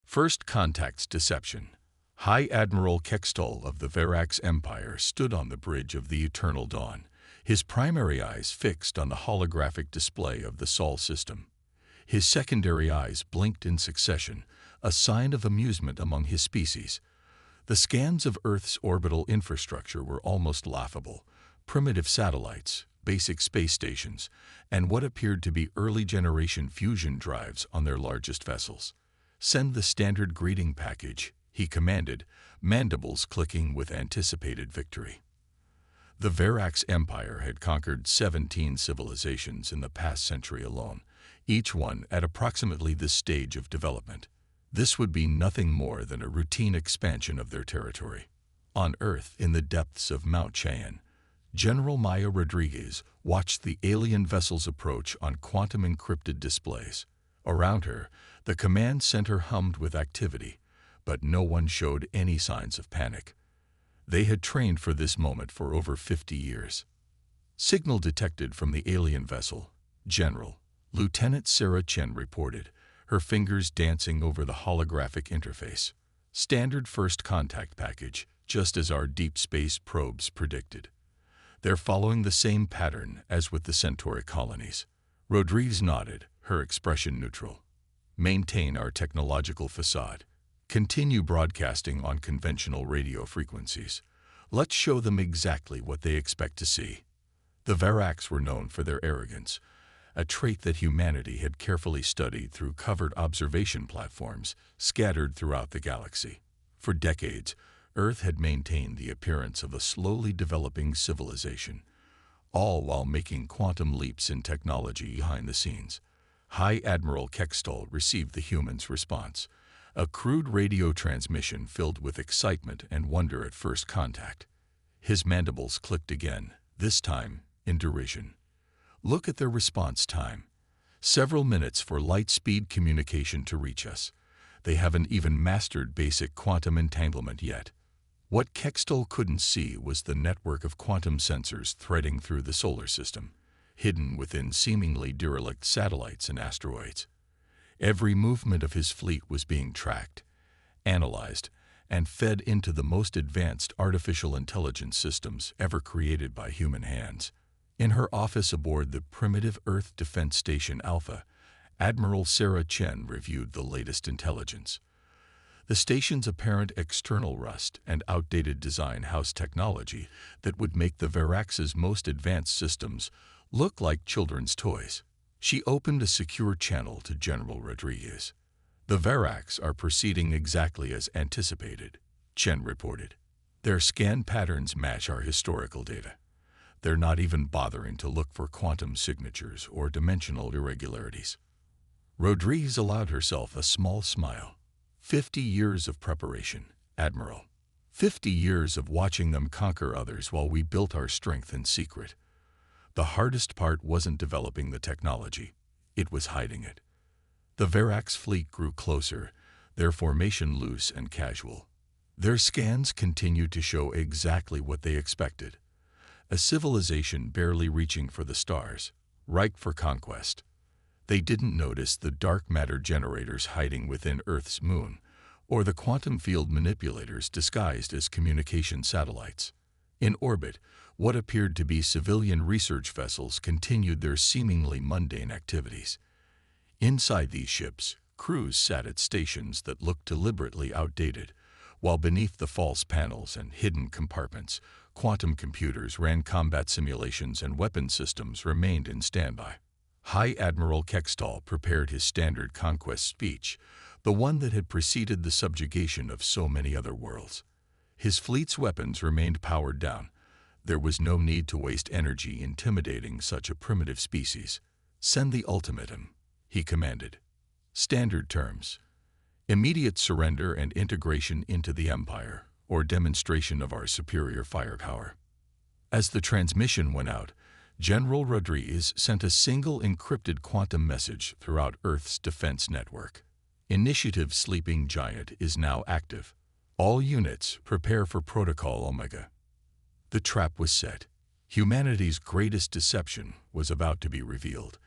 First Contact's Deception. High Admiral Kextol of the Verax Empire stood on the bridge of the Eternal Dawn, his primary eyes fixed on the holographic display of the Sol system. His secondary eyes blinked in succession, a sign of amusement among his species. The scans of Earth's orbital infrastructure were almost laughable. Primitive satellites, basic space stations, and what appeared to be early-generation fusion drives on their largest vessels. "Send the standard greeting package," he commanded, mandibles clicking with anticipated victory. The Verax Empire had conquered 17 civilizations in the past century alone, each one at approximately this stage of development. This would be nothing more than a routine expansion of their territory. On Earth, in the depths of Mount Cheyenne, General Maya Rodriguez watched the alien vessels approach on quantum-encrypted displays. Around her, the command center hummed with activity, but no one showed any signs of panic. They had trained for this moment for over 50 years. Signal detected from the alien vessel, General. Lieutenant Sarah Chen reported, her fingers dancing over the holographic interface. Standard first contact package, just as our deep space probes predicted. They're following the same pattern as with the Centauri colonies. Rodriguez nodded, her expression neutral. Maintain our technological facade. Continue broadcasting on conventional radio frequencies. Let's show them exactly what they expect to see. The Verax were known for their arrogance, a trait that humanity had carefully studied through covered observation platforms scattered throughout the galaxy. For decades, Earth had maintained the appearance of a slowly developing civilization, all while making quantum leaps in technology behind the scenes. High Admiral Kextol received the humans' response, a crude radio transmission filled with excitement and wonder at first contact. His mandibles clicked again, this time in derision. Look at their response time. Several minutes for light-speed communication to reach us. They haven't even mastered basic quantum entanglement yet. What Kextol couldn't see was the network of quantum sensors threading through the solar system, hidden within seemingly derelict satellites and asteroids. Every movement of his fleet was being tracked, analyzed, and fed into the most advanced artificial intelligence systems ever created by human hands. In her office aboard the primitive Earth Defense Station Alpha, Admiral Sarah Chen reviewed the latest intelligence. The station's apparent external rust and outdated design housed technology that would make the Verax's most advanced systems look like children's toys. She opened a secure channel to General Rodriguez. "The Verax are proceeding exactly as anticipated," Chen reported. "Their scan patterns match our historical data. They're not even bothering to look for quantum signatures or dimensional irregularities." Rodriguez allowed herself a small smile. 50 years of preparation, Admiral. 50 years of watching them conquer others while we built our strength in secret. The hardest part wasn't developing the technology, it was hiding it. The Verax fleet grew closer, their formation loose and casual. Their scans continued to show exactly what they expected. A civilization barely reaching for the stars, ripe for conquest. They didn't notice the dark matter generators hiding within Earth's moon, or the quantum field manipulators disguised as communication satellites. In orbit, what appeared to be civilian research vessels continued their seemingly mundane activities. Inside these ships, crews sat at stations that looked deliberately outdated, while beneath the false panels and hidden compartments, quantum computers ran combat simulations and weapon systems remained in standby. High Admiral Kextol prepared his standard conquest speech, the one that had preceded the subjugation of so many other worlds. His fleet's weapons remained powered down. There was no need to waste energy intimidating such a primitive species. "Send the ultimatum," he commanded. Standard terms: immediate surrender and integration into the Empire, or demonstration of our superior firepower. As the transmission went out, General Rodriguez sent a single encrypted quantum message throughout Earth's defense network. Initiative Sleeping Giant is now active. All units prepare for Protocol Omega. The trap was set. Humanity's greatest deception was about to be revealed,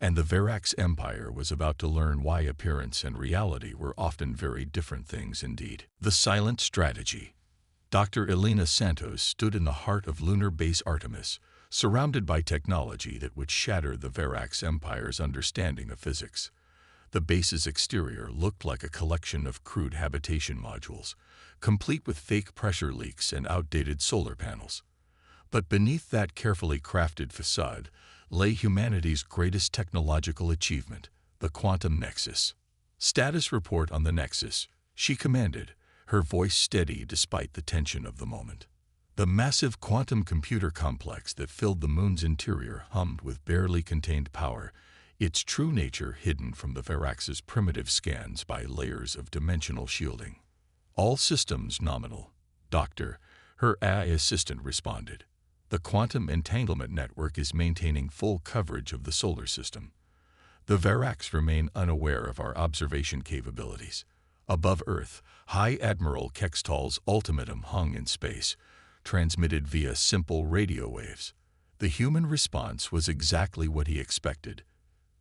and the Verax Empire was about to learn why appearance and reality were often very different things indeed. The Silent Strategy. Dr. Elena Santos stood in the heart of lunar base Artemis, surrounded by technology that would shatter the Verax Empire's understanding of physics. The base's exterior looked like a collection of crude habitation modules, complete with fake pressure leaks and outdated solar panels. But beneath that carefully crafted facade lay humanity's greatest technological achievement, the quantum nexus. "Status report on the nexus," she commanded, her voice steady despite the tension of the moment. The massive quantum computer complex that filled the moon's interior hummed with barely contained power, its true nature hidden from the Verax's primitive scans by layers of dimensional shielding. "All systems nominal, Doctor," her AI assistant responded. "The quantum entanglement network is maintaining full coverage of the solar system. The Verax remain unaware of our observation capabilities." Above Earth, High Admiral Kextall's ultimatum hung in space, transmitted via simple radio waves. The human response was exactly what he expected.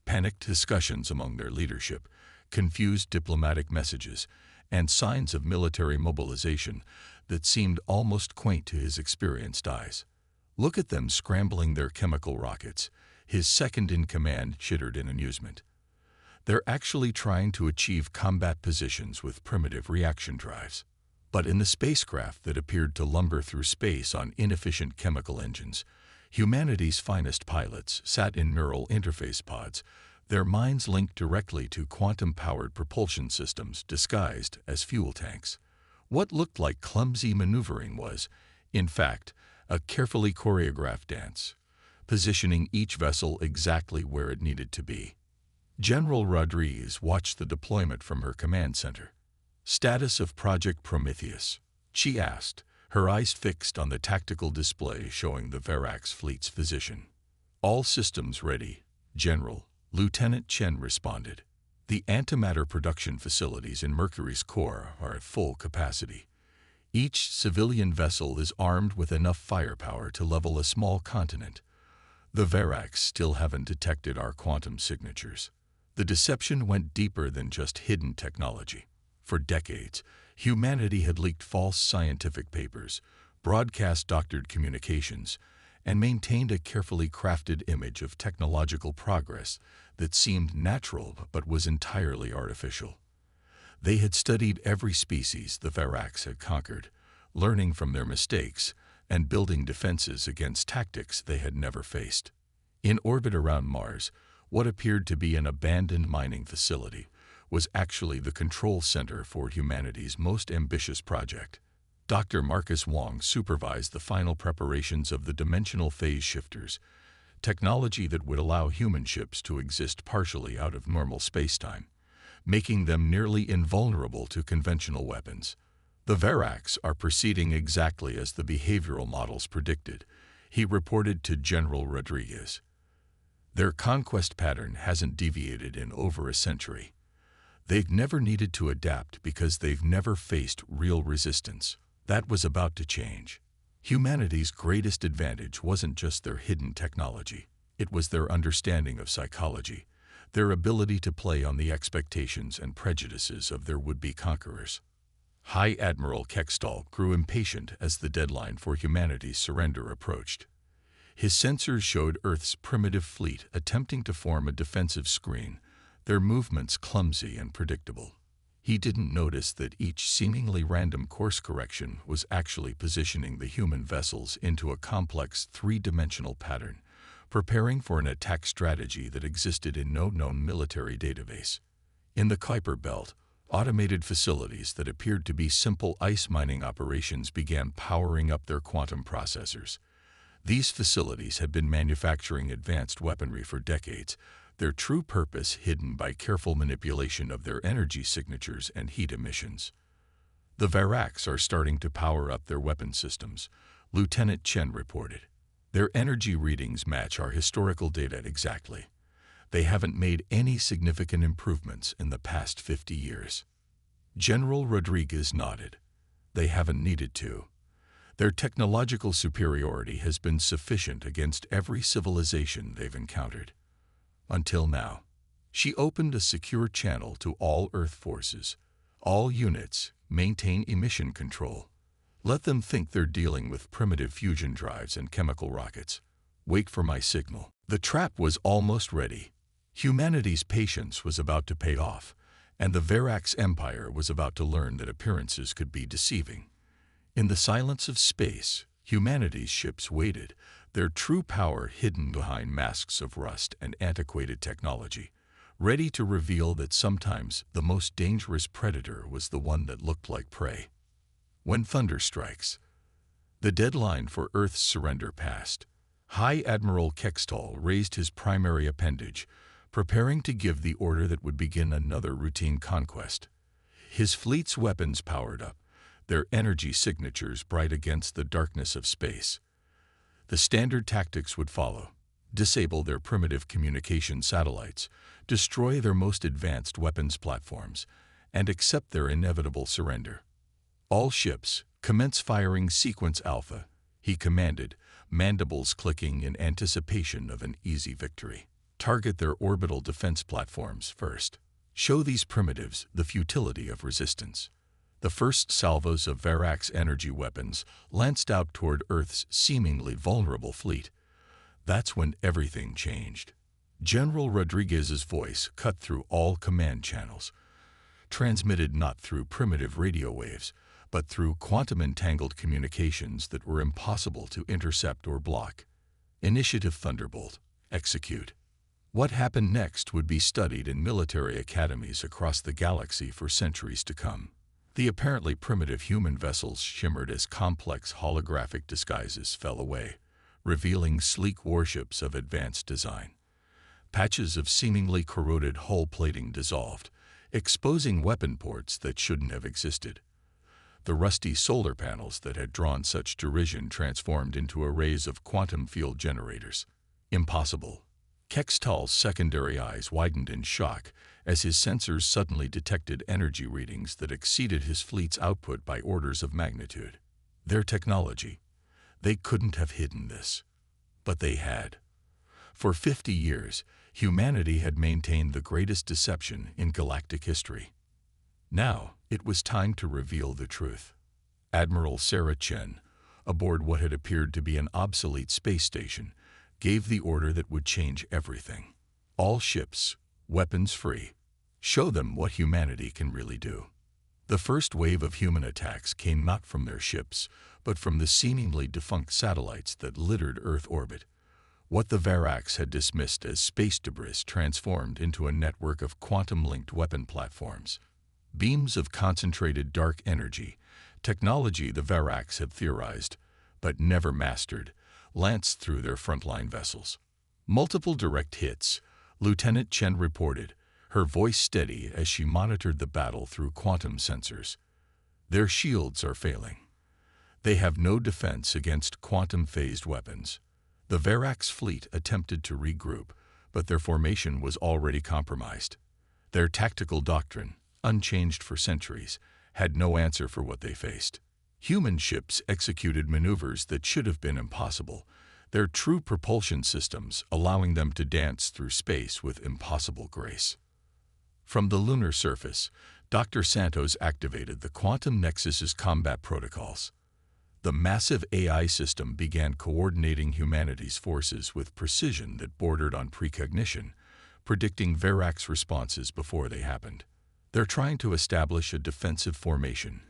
Panicked discussions among their leadership, confused diplomatic messages, and signs of military mobilization that seemed almost quaint to his experienced eyes. "Look at them scrambling their chemical rockets," his second-in-command chittered in amusement. "They're actually trying to achieve combat positions with primitive reaction drives." But in the spacecraft that appeared to lumber through space on inefficient chemical engines, humanity's finest pilots sat in neural interface pods, their minds linked directly to quantum-powered propulsion systems disguised as fuel tanks. What looked like clumsy maneuvering was, in fact, a carefully choreographed dance, positioning each vessel exactly where it needed to be. General Rodriguez watched the deployment from her command center. "Status of Project Prometheus?" she asked, her eyes fixed on the tactical display showing the Verax fleet's position. "All systems ready, General," Lieutenant Chen responded. "The antimatter production facilities in Mercury's core are at full capacity. Each civilian vessel is armed with enough firepower to level a small continent. The Verax still haven't detected our quantum signatures." The deception went deeper than just hidden technology. For decades, humanity had leaked false scientific papers, broadcast doctored communications, and maintained a carefully crafted image of technological progress that seemed natural but was entirely artificial. They had studied every species the Verax had conquered, learning from their mistakes and building defenses against tactics they had never faced. In orbit around Mars, what appeared to be an abandoned mining facility was actually the control center for humanity's most ambitious project. Dr. Marcus Wong supervised the final preparations of the dimensional phase shifters, technology that would allow human ships to exist partially out of normal spacetime, making them nearly invulnerable to conventional weapons. "The Verax are proceeding exactly as the behavioral models predicted," he reported to General Rodriguez. "Their conquest pattern hasn't deviated in over a century. They've never needed to adapt because they've never faced real resistance. That was about to change." Humanity's greatest advantage wasn't just their hidden technology. It was their understanding of psychology, their ability to play on the expectations and prejudices of their would-be conquerors. High Admiral Kextall grew impatient as the deadline for humanity's surrender approached. His sensors showed Earth's primitive fleet attempting to form a defensive screen, their movements clumsy and predictable. He didn't notice that each seemingly random course correction was actually positioning the human vessels into a complex three-dimensional pattern, preparing for an attack strategy that existed in no known military database. In the Kuiper Belt, automated facilities that appeared to be simple ice mining operations began powering up their quantum processors. These facilities had been manufacturing advanced weaponry for decades, their true purpose hidden by careful manipulation of their energy signatures and heat emissions. "The Verax are starting to power up their weapon systems," Lieutenant Chen reported. "Their energy readings match our historical data exactly. They haven't made any significant improvements in the past 50 years. General Rodriguez nodded. "They haven't needed to. Their technological superiority has been sufficient against every civilization they've encountered." Until now. She opened a secure channel to all Earth forces. All units, maintain emission control. Let them think they're dealing with primitive fusion drives and chemical rockets. Wait for my signal. The trap was almost ready. Humanity's patience was about to pay off, and the Verax Empire was about to learn that appearances could be deceiving. In the silence of space, humanity's ships waited, their true power hidden behind masks of rust and antiquated technology, ready to reveal that sometimes the most dangerous predator was the one that looked like prey. When thunder strikes, the deadline for Earth's surrender passed. High Admiral Kextall raised his primary appendage, preparing to give the order that would begin another routine conquest. His fleet's weapons powered up, their energy signatures bright against the darkness of space. The standard tactics would follow: disable their primitive communication satellites, destroy their most advanced weapons platforms, and accept their inevitable surrender. All ships, commence firing Sequence Alpha, he commanded, mandibles clicking in anticipation of an easy victory. Target their orbital defense platforms first. Show these primitives the futility of resistance. The first salvos of Verax energy weapons lanced out toward Earth's seemingly vulnerable fleet. That's when everything changed. General Rodriguez's voice cut through all command channels, transmitted not through primitive radio waves, but through quantum-entangled communications that were impossible to intercept or block. Initiative Thunderbolt. Execute. What happened next would be studied in military academies across the galaxy for centuries to come. The apparently primitive human vessels shimmered as complex holographic disguises fell away, revealing sleek warships of advanced design. Patches of seemingly corroded hull plating dissolved, exposing weapon ports that shouldn't have existed. The rusty solar panels that had drawn such derision transformed into arrays of quantum field generators. Impossible. Kextall's secondary eyes widened in shock as his sensors suddenly detected energy readings that exceeded his fleet's output by orders of magnitude. Their technology. They couldn't have hidden this. But they had. For 50 years, humanity had maintained the greatest deception in galactic history. Now, it was time to reveal the truth. Admiral Sarah Chen, aboard what had appeared to be an obsolete space station, gave the order that would change everything. All ships, weapons free. Show them what humanity can really do. The first wave of human attacks came not from their ships, but from the seemingly defunct satellites that littered Earth orbit. What the Verax had dismissed as space debris transformed into a network of quantum-linked weapon platforms. Beams of concentrated dark energy, technology the Verax had theorized, but never mastered, lanced through their frontline vessels. Multiple direct hits, Lieutenant Chen reported, her voice steady as she monitored the battle through quantum sensors. Their shields are failing. They have no defense against quantum-phased weapons. The Verax fleet attempted to regroup, but their formation was already compromised. Their tactical doctrine, unchanged for centuries, had no answer for what they faced. Human ships executed maneuvers that should have been impossible, their true propulsion systems allowing them to dance through space with impossible grace. From the lunar surface, Dr. Santos activated the Quantum Nexus's combat protocols. The massive AI system began coordinating humanity's forces with precision that bordered on precognition, predicting Verax responses before they happened. They're trying to establish a defensive formation,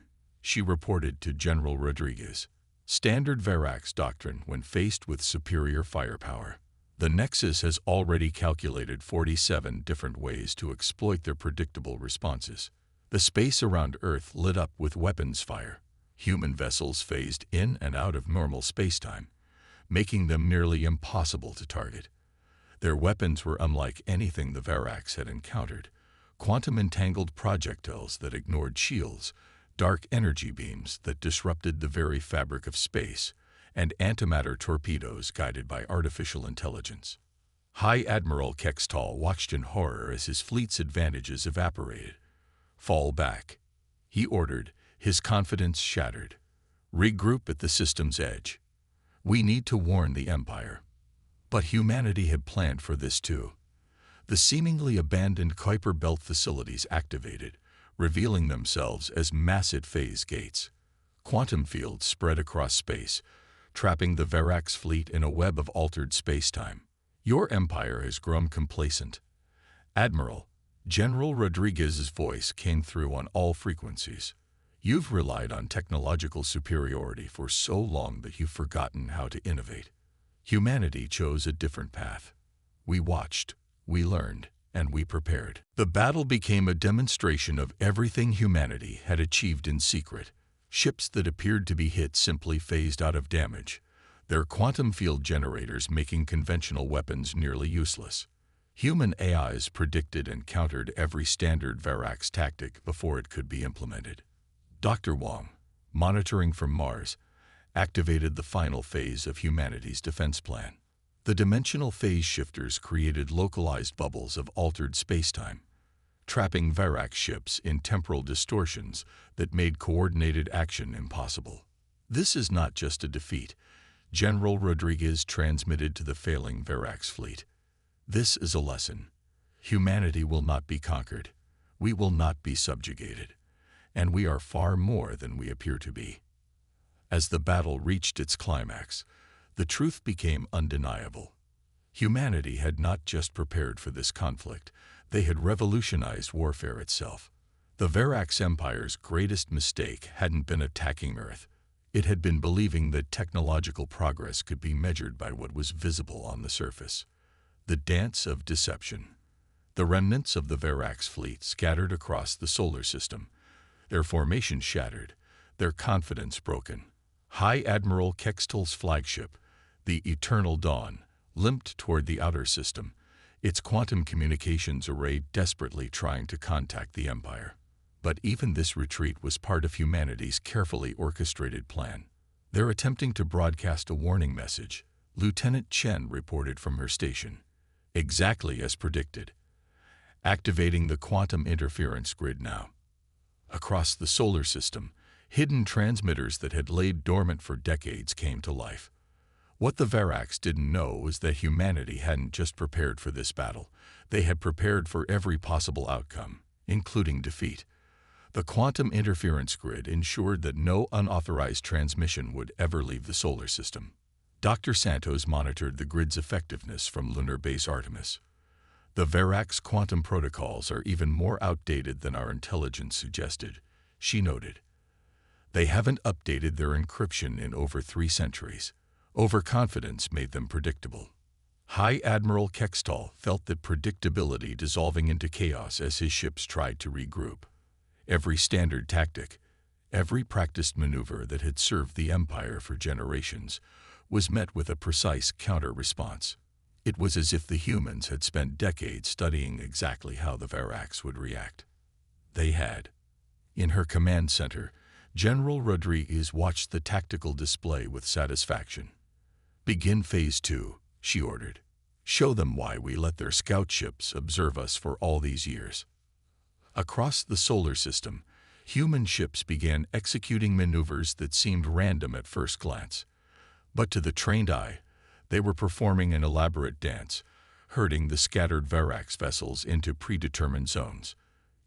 she reported to General Rodriguez. Standard Verax doctrine when faced with superior firepower. The Nexus has already calculated 47 different ways to exploit their predictable responses. The space around Earth lit up with weapons fire. Human vessels phased in and out of normal spacetime, making them nearly impossible to target. Their weapons were unlike anything the Verax had encountered. Quantum-entangled projectiles that ignored shields, dark energy beams that disrupted the very fabric of space, and antimatter torpedoes guided by artificial intelligence. High Admiral Kextall watched in horror as his fleet's advantages evaporated. Fall back, he ordered, his confidence shattered. Regroup at the system's edge. We need to warn the Empire. But humanity had planned for this too. The seemingly abandoned Kuiper Belt facilities activated, revealing themselves as massive phase gates. Quantum fields spread across space, trapping the Verax fleet in a web of altered spacetime. Your empire has grown complacent. Admiral, General Rodriguez's voice came through on all frequencies. You've relied on technological superiority for so long that you've forgotten how to innovate. Humanity chose a different path. We watched, we learned, and we prepared. The battle became a demonstration of everything humanity had achieved in secret. Ships that appeared to be hit simply phased out of damage, their quantum field generators making conventional weapons nearly useless. Human AIs predicted and countered every standard Verax tactic before it could be implemented. Dr. Wong, monitoring from Mars, activated the final phase of humanity's defense plan. The dimensional phase shifters created localized bubbles of altered spacetime, trapping Verax ships in temporal distortions that made coordinated action impossible. This is not just a defeat, General Rodriguez transmitted to the failing Verax fleet. This is a lesson. Humanity will not be conquered. We will not be subjugated. And we are far more than we appear to be. As the battle reached its climax, the truth became undeniable. Humanity had not just prepared for this conflict, they had revolutionized warfare itself. The Verax Empire's greatest mistake hadn't been attacking Earth. It had been believing that technological progress could be measured by what was visible on the surface. The dance of deception. The remnants of the Verax fleet scattered across the solar system, their formation shattered, their confidence broken. High Admiral Kextol's flagship, the Eternal Dawn, limped toward the outer system, its quantum communications array desperately trying to contact the Empire. But even this retreat was part of humanity's carefully orchestrated plan. They're attempting to broadcast a warning message, Lieutenant Chen reported from her station. Exactly as predicted. Activating the quantum interference grid now. Across the solar system, hidden transmitters that had laid dormant for decades came to life. What the Verax didn't know was that humanity hadn't just prepared for this battle. They had prepared for every possible outcome, including defeat. The quantum interference grid ensured that no unauthorized transmission would ever leave the solar system. Dr. Santos monitored the grid's effectiveness from Lunar Base Artemis. The Verax quantum protocols are even more outdated than our intelligence suggested, she noted. They haven't updated their encryption in over 3 centuries. Overconfidence made them predictable. High Admiral Kextol felt that predictability dissolving into chaos as his ships tried to regroup. Every standard tactic, every practiced maneuver that had served the Empire for generations, was met with a precise counter-response. It was as if the humans had spent decades studying exactly how the Verax would react. They had. In her command center, General Rodriguez watched the tactical display with satisfaction. "Begin Phase 2, she ordered. "Show them why we let their scout ships observe us for all these years." Across the solar system, human ships began executing maneuvers that seemed random at first glance. But to the trained eye, they were performing an elaborate dance, herding the scattered Verax vessels into predetermined zones.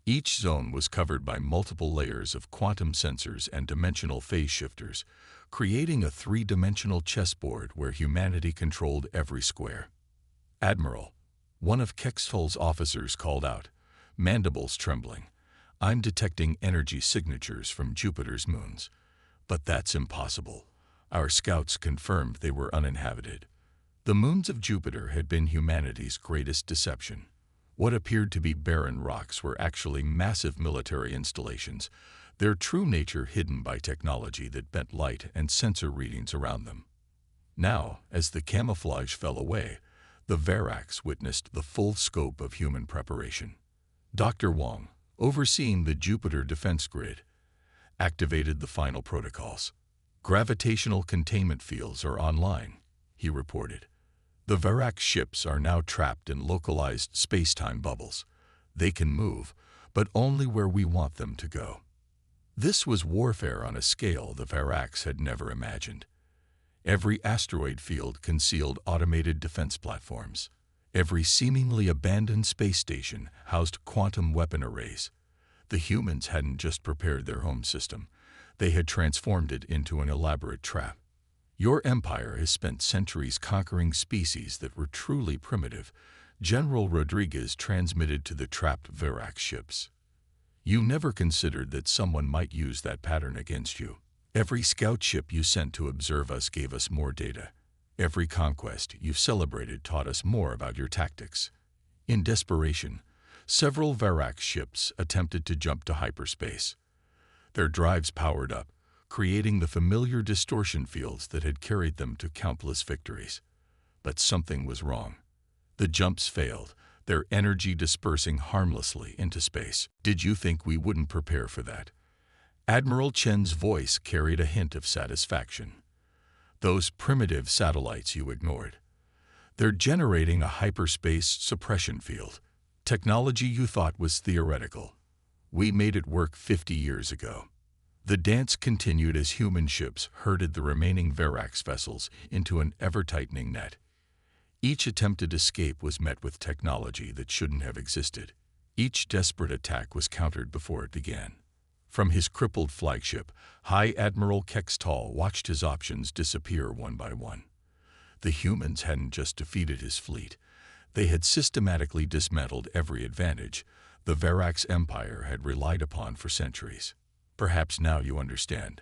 Each zone was covered by multiple layers of quantum sensors and dimensional phase shifters, creating a 3-dimensional chessboard where humanity controlled every square. "Admiral," one of Kextol's officers called out, mandibles trembling, "I'm detecting energy signatures from Jupiter's moons. But that's impossible. Our scouts confirmed they were uninhabited." The moons of Jupiter had been humanity's greatest deception. What appeared to be barren rocks were actually massive military installations, their true nature hidden by technology that bent light and sensor readings around them. Now, as the camouflage fell away, the Verax witnessed the full scope of human preparation. Dr. Wong, overseeing the Jupiter defense grid, activated the final protocols. "Gravitational containment fields are online," he reported. "The Verax ships are now trapped in localized space-time bubbles. They can move, but only where we want them to go." This was warfare on a scale the Verax had never imagined. Every asteroid field concealed automated defense platforms. Every seemingly abandoned space station housed quantum weapon arrays. The humans hadn't just prepared their home system, they had transformed it into an elaborate trap. Your empire has spent centuries conquering species that were truly primitive, General Rodriguez transmitted to the trapped Verax ships. You never considered that someone might use that pattern against you. Every scout ship you sent to observe us gave us more data. Every conquest you celebrated taught us more about your tactics. In desperation, several Verax ships attempted to jump to hyperspace. Their drives powered up, creating the familiar distortion fields that had carried them to countless victories. But something was wrong. The jumps failed, their energy dispersing harmlessly into space. Did you think we wouldn't prepare for that? Admiral Chen's voice carried a hint of satisfaction. Those primitive satellites you ignored. They're generating a hyperspace suppression field. Technology you thought was theoretical. We made it work 50 years ago. The dance continued as human ships herded the remaining Verax vessels into an ever-tightening net. Each attempted escape was met with technology that shouldn't have existed. Each desperate attack was countered before it began. From his crippled flagship, High Admiral Kextal watched his options disappear one by one. The humans hadn't just defeated his fleet. They had systematically dismantled every advantage the Verax Empire had relied upon for centuries. Perhaps now you understand,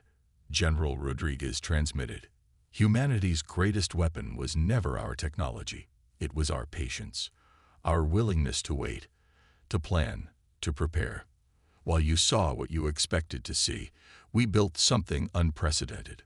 General Rodriguez transmitted. Humanity's greatest weapon was never our technology. It was our patience, our willingness to wait, to plan, to prepare. While you saw what you expected to see, we built something unprecedented.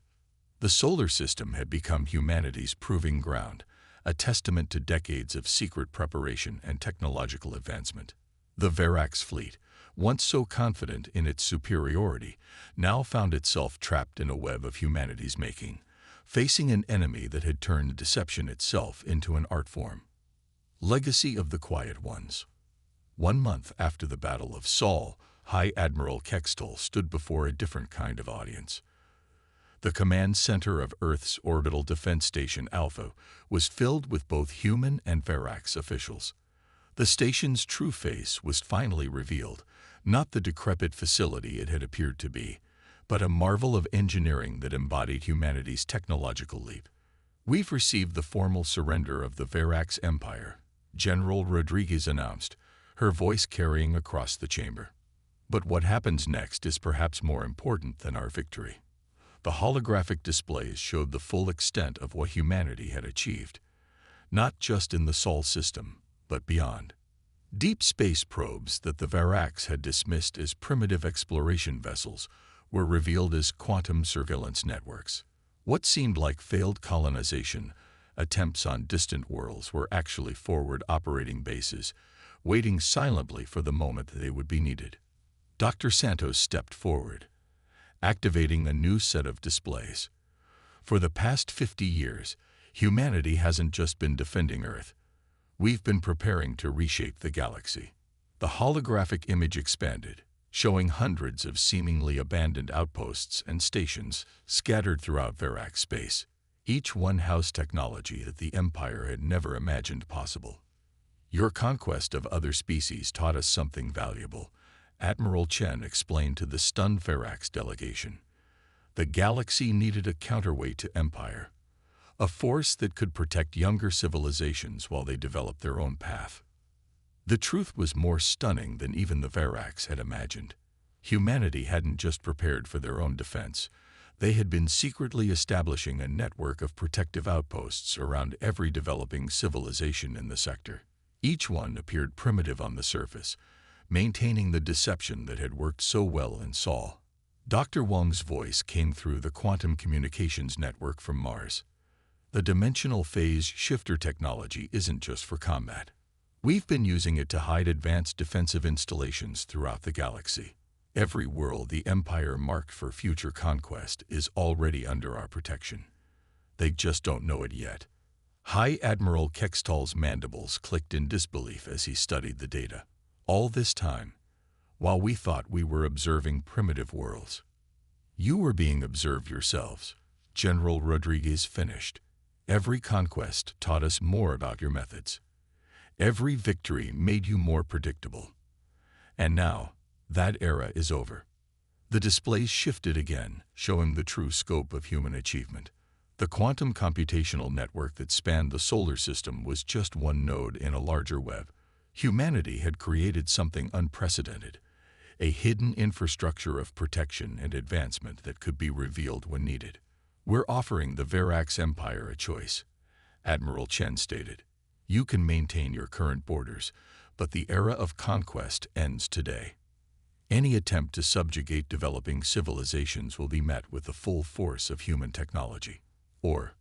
The solar system had become humanity's proving ground, a testament to decades of secret preparation and technological advancement. The Verax fleet, once so confident in its superiority, now found itself trapped in a web of humanity's making, facing an enemy that had turned deception itself into an art form. Legacy of the Quiet Ones. 1 month after the Battle of Sol, High Admiral Kextal stood before a different kind of audience. The command center of Earth's Orbital Defense Station Alpha was filled with both human and Verax officials. The station's true face was finally revealed, not the decrepit facility it had appeared to be, but a marvel of engineering that embodied humanity's technological leap. We've received the formal surrender of the Verax Empire, General Rodriguez announced, her voice carrying across the chamber. But what happens next is perhaps more important than our victory. The holographic displays showed the full extent of what humanity had achieved, not just in the Sol system, but beyond. Deep space probes that the Verax had dismissed as primitive exploration vessels were revealed as quantum surveillance networks. What seemed like failed colonization attempts on distant worlds were actually forward operating bases, waiting silently for the moment they would be needed. Dr. Santos stepped forward, activating a new set of displays. For the past 50 years, humanity hasn't just been defending Earth. We've been preparing to reshape the galaxy. The holographic image expanded, showing hundreds of seemingly abandoned outposts and stations scattered throughout Verax space. Each one housed technology that the Empire had never imagined possible. Your conquest of other species taught us something valuable, Admiral Chen explained to the stunned Verax delegation. The galaxy needed a counterweight to Empire, a force that could protect younger civilizations while they developed their own path. The truth was more stunning than even the Verax had imagined. Humanity hadn't just prepared for their own defense. They had been secretly establishing a network of protective outposts around every developing civilization in the sector. Each one appeared primitive on the surface, maintaining the deception that had worked so well in Sol. Dr. Wang's voice came through the quantum communications network from Mars. The dimensional phase shifter technology isn't just for combat. We've been using it to hide advanced defensive installations throughout the galaxy. Every world the Empire marked for future conquest is already under our protection. They just don't know it yet. High Admiral Kextal's mandibles clicked in disbelief as he studied the data. All this time, while we thought we were observing primitive worlds, you were being observed yourselves, General Rodriguez finished. Every conquest taught us more about your methods. Every victory made you more predictable. And now, that era is over. The displays shifted again, showing the true scope of human achievement. The quantum computational network that spanned the solar system was just one node in a larger web. Humanity had created something unprecedented, a hidden infrastructure of protection and advancement that could be revealed when needed. "We're offering the Verax Empire a choice," Admiral Chen stated. "You can maintain your current borders, but the era of conquest ends today. Any attempt to subjugate developing civilizations will be met with the full force of human technology." Or,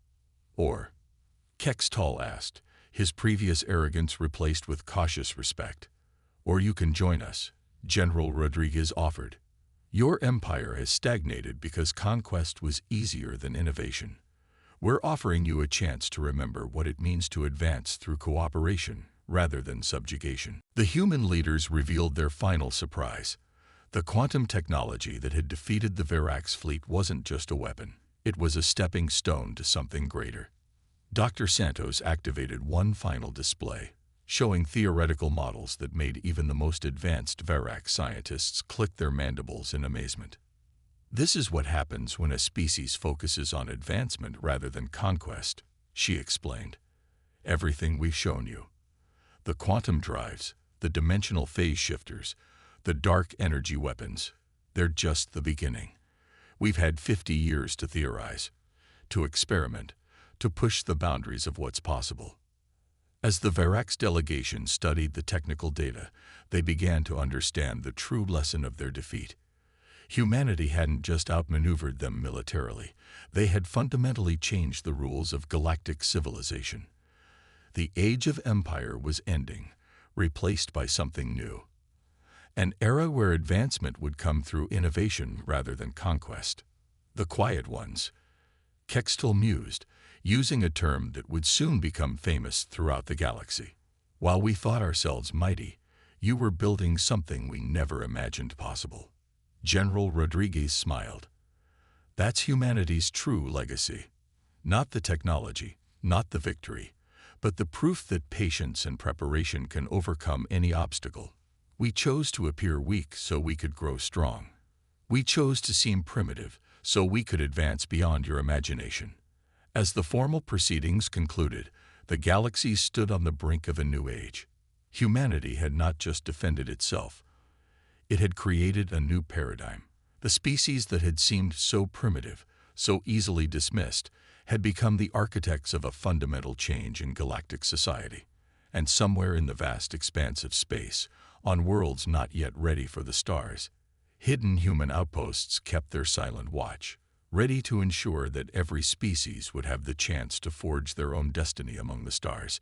Kextall asked, his previous arrogance replaced with cautious respect. "Or you can join us," General Rodriguez offered. "Your empire has stagnated because conquest was easier than innovation. We're offering you a chance to remember what it means to advance through cooperation rather than subjugation." The human leaders revealed their final surprise. The quantum technology that had defeated the Verax fleet wasn't just a weapon. It was a stepping stone to something greater. Dr. Santos activated one final display, showing theoretical models that made even the most advanced Verax scientists click their mandibles in amazement. "This is what happens when a species focuses on advancement rather than conquest," she explained. "Everything we've shown you, the quantum drives, the dimensional phase shifters, the dark energy weapons, they're just the beginning. We've had 50 years to theorize, to experiment, to push the boundaries of what's possible." As the Verax delegation studied the technical data, they began to understand the true lesson of their defeat. Humanity hadn't just outmaneuvered them militarily, they had fundamentally changed the rules of galactic civilization. The age of empire was ending, replaced by something new. An era where advancement would come through innovation rather than conquest. "The quiet ones," Kextall mused, using a term that would soon become famous throughout the galaxy. "While we thought ourselves mighty, you were building something we never imagined possible." General Rodriguez smiled. "That's humanity's true legacy. Not the technology, not the victory, but the proof that patience and preparation can overcome any obstacle. We chose to appear weak so we could grow strong. We chose to seem primitive so we could advance beyond your imagination." As the formal proceedings concluded, the galaxy stood on the brink of a new age. Humanity had not just defended itself. It had created a new paradigm. The species that had seemed so primitive, so easily dismissed, had become the architects of a fundamental change in galactic society. And somewhere in the vast expanse of space, on worlds not yet ready for the stars, hidden human outposts kept their silent watch, ready to ensure that every species would have the chance to forge their own destiny among the stars.